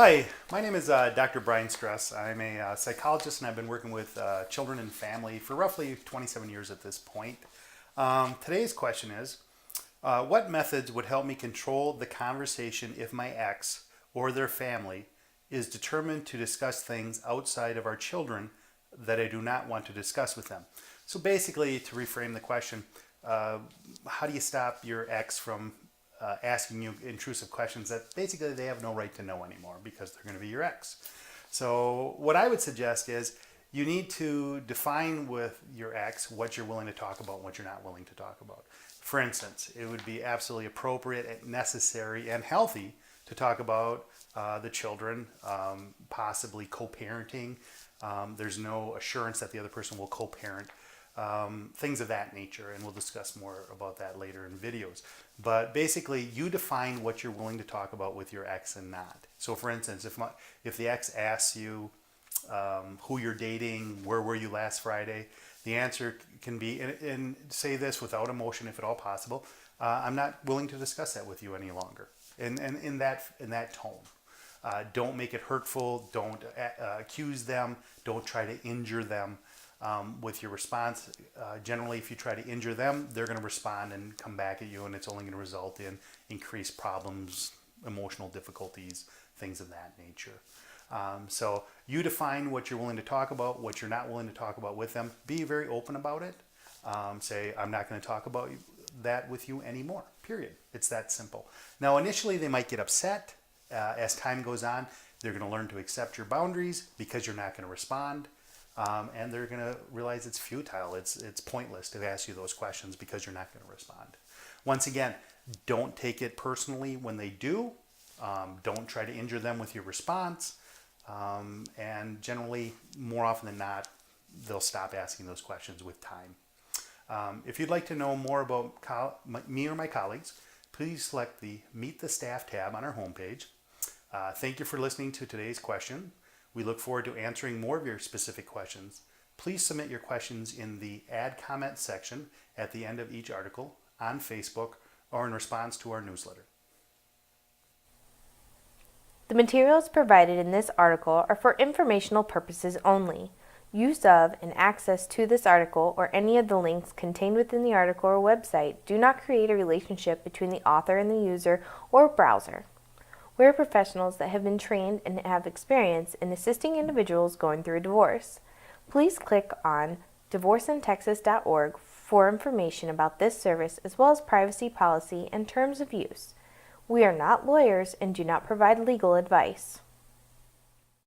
Hi, my name is Dr. Brian Stress. I'm a psychologist and I've been working with children and family for roughly 27 years at this point. Today's question is, what methods would help me control the conversation if my ex or their family is determined to discuss things outside of our children that I do not want to discuss with them? So basically, to reframe the question, how do you stop your ex from asking you intrusive questions that basically they have no right to know anymore because they're going to be your ex? So what I would suggest is you need to define with your ex what you're willing to talk about and what you're not willing to talk about. For instance, it would be absolutely appropriate and necessary and healthy to talk about the children, possibly co-parenting. There's no assurance that the other person will co-parent. Things of that nature, and we'll discuss more about that later in videos. But basically, you define what you're willing to talk about with your ex and not. So, for instance, if the ex asks you who you're dating, where were you last Friday, the answer can be, and say this without emotion, if at all possible, I'm not willing to discuss that with you any longer. And in that tone. Don't make it hurtful. Don't accuse them. Don't try to injure them. With your response, generally, if you try to injure them, they're going to respond and come back at you, and it's only going to result in increased problems, emotional difficulties, things of that nature. So you define what you're willing to talk about, what you're not willing to talk about with them. Be very open about it. Say, I'm not going to talk about that with you anymore, period. It's that simple. Now, initially, they might get upset. As time goes on, they're going to learn to accept your boundaries because you're not going to respond. And they're going to realize it's futile. It's pointless to ask you those questions because you're not going to respond. Once again, don't take it personally when they do. Don't try to injure them with your response. And generally, more often than not, they'll stop asking those questions with time. If you'd like to know more about me or my colleagues, please select the Meet the Staff tab on our homepage. Thank you for listening to today's question. We look forward to answering more of your specific questions. Please submit your questions in the Add Comment section at the end of each article, on Facebook, or in response to our newsletter. The materials provided in this article are for informational purposes only. Use of and access to this article or any of the links contained within the article or website do not create a relationship between the author and the user or browser. We are professionals that have been trained and have experience in assisting individuals going through a divorce. Please click on divorceintexas.org for information about this service as well as privacy policy and terms of use. We are not lawyers and do not provide legal advice.